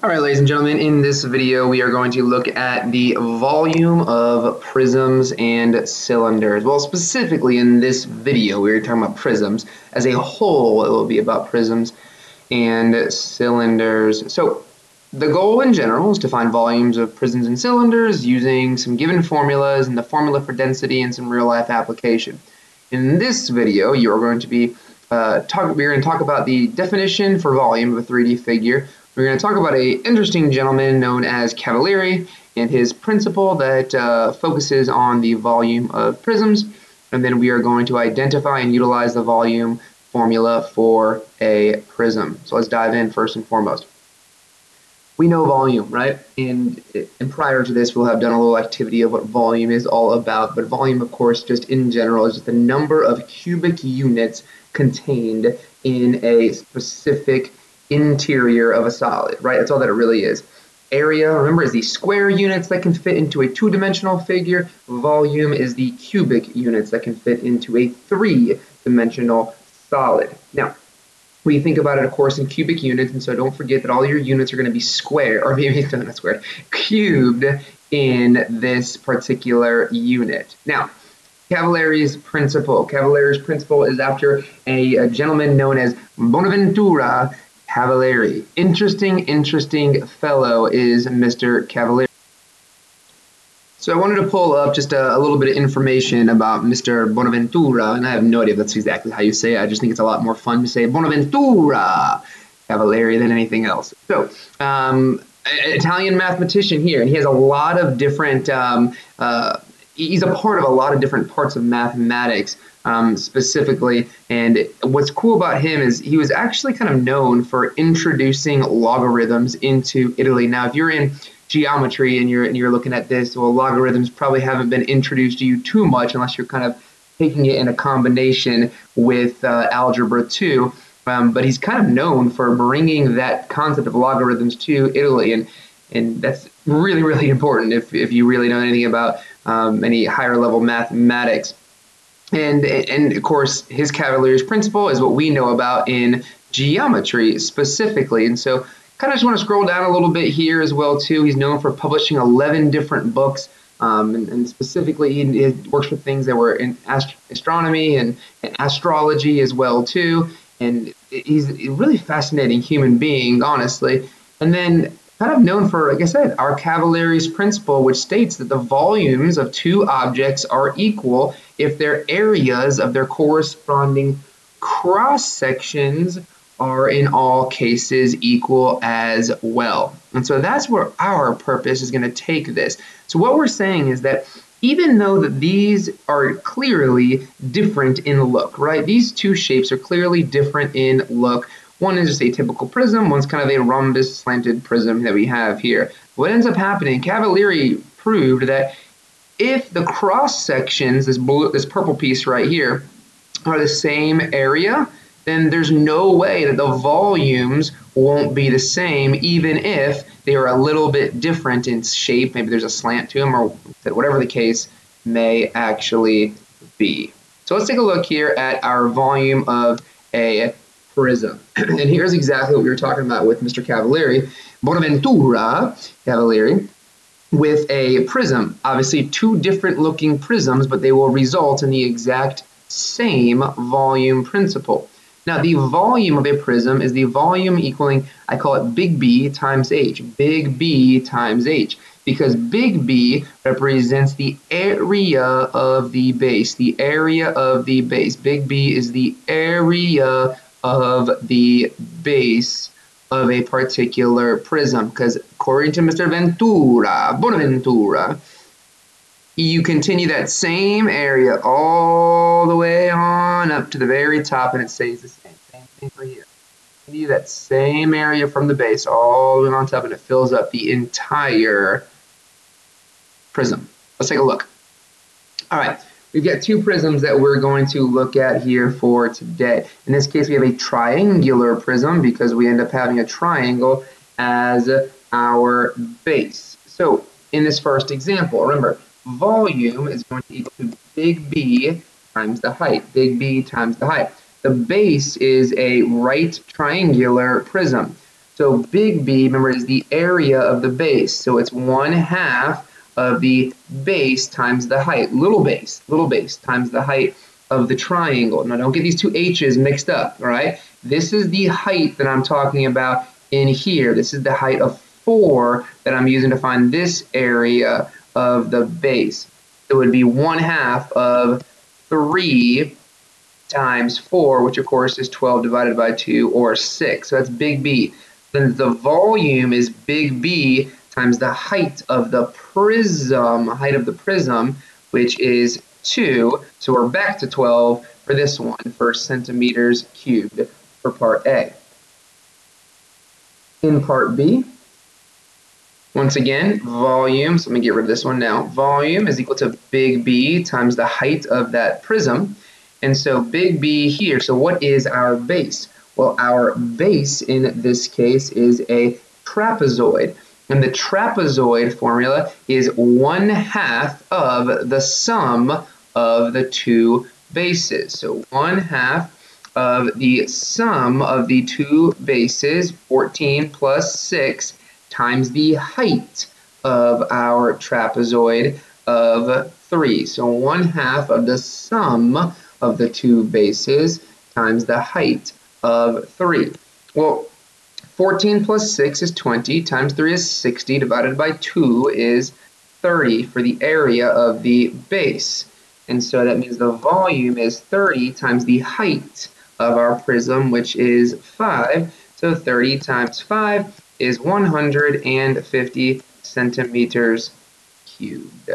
All right, ladies and gentlemen, in this video we are going to look at the volume of prisms and cylinders. Well, specifically in this video we're talking about prisms. As a whole, it will be about prisms and cylinders. So the goal in general is to find volumes of prisms and cylinders using some given formulas and the formula for density and some real-life application. In this video, you are going to be we're going to talk about the definition for volume of a 3D figure. We're going to talk about an interesting gentleman known as Cavalieri and his principle that focuses on the volume of prisms. And then we are going to identify and utilize the volume formula for a prism. So let's dive in first and foremost. We know volume, right? And prior to this, we'll have done a little activity of what volume is all about. But volume, of course, just in general, is just the number of cubic units contained in a specific interior of a solid, right? That's all that it really is. Area, remember, is the square units that can fit into a two-dimensional figure. Volume is the cubic units that can fit into a three-dimensional solid. Now, we think about it, of course, in cubic units, and so don't forget that all your units are going to be square, or maybe not squared, cubed in this particular unit. Now, Cavalieri's principle. Cavalieri's principle is after a gentleman known as Bonaventura Cavalieri. Interesting fellow is Mr. Cavalieri. So I wanted to pull up just a little bit of information about Mr. Bonaventura, and I have no idea if that's exactly how you say it. I just think it's a lot more fun to say Bonaventura Cavalieri than anything else. So, Italian mathematician here, and he has a lot of different, he's a part of a lot of different parts of mathematics specifically, and what's cool about him is he was actually kind of known for introducing logarithms into Italy. Now, if you're in geometry and you're looking at this, well, logarithms probably haven't been introduced to you too much unless you're kind of taking it in a combination with algebra 2. But he's kind of known for bringing that concept of logarithms to Italy, and that's really important if you really know anything about any higher level mathematics. And of course, his Cavalier's principle is what we know about in geometry specifically. And so kind of just want to scroll down a little bit here as well too. He's known for publishing 11 different books, and specifically he works with things that were in astronomy and astrology as well too. And he's a really fascinating human being, honestly. And then kind of known for, like I said, our Cavalieri's principle, which states that the volumes of two objects are equal if their areas of their corresponding cross sections are in all cases equal as well. And so that's where our purpose is going to take this. So what we're saying is that even though that these are clearly different in look, right? These two shapes are clearly different in look. One is just a typical prism, one's kind of a rhombus slanted prism that we have here. What ends up happening, Cavalieri proved that if the cross sections, this purple piece right here, are the same area, then there's no way that the volumes won't be the same, even if they are a little bit different in shape. Maybe there's a slant to them, or whatever the case may actually be. So let's take a look here at our volume of a prism. And here's exactly what we were talking about with Mr. Cavalieri, Bonaventura Cavalieri, with a prism. Obviously two different looking prisms, but they will result in the exact same volume principle. Now, the volume of a prism is the volume equaling, I call it big B times H, big B times H, because big B represents the area of the base, the area of the base. Big B is the area of the base of a particular prism, because according to Mr. Bonaventura, you continue that same area all the way on up to the very top, and it stays the same. Same thing for here. Continue that same area from the base all the way on top, and it fills up the entire prism. Let's take a look. All right, we've got two prisms that we're going to look at here for today. In this case, we have a triangular prism because we end up having a triangle as our base. So in this first example, remember, volume is going to equal to big B times the height, big B times the height. The base is a right triangular prism. So So big B, remember, is the area of the base. So it's 1/2 of the base times the height. Little base times the height of the triangle. Now don't get these two H's mixed up, all right? This is the height that I'm talking about in here. This is the height of 4 that I'm using to find this area of the base. It would be 1/2 of 3 times 4, which of course is 12 divided by 2, or 6. So that's big B. Then the volume is big B times the height of the prism, which is 2. So we're back to 12 for this one, for centimeters cubed for part A. In part B, once again, volume, so let me get rid of this one now. Volume is equal to big B times the height of that prism. And so big B here, so what is our base? Well, our base in this case is a trapezoid. And the trapezoid formula is 1/2 of the sum of the two bases. So 1/2 of the sum of the two bases, 14 plus 6, times the height of our trapezoid of 3. So 1/2 of the sum of the two bases times the height of 3. Well, 14 plus 6 is 20, times 3 is 60, divided by 2 is 30 for the area of the base. And so that means the volume is 30 times the height of our prism, which is 5. So 30 times 5 is 150 centimeters cubed.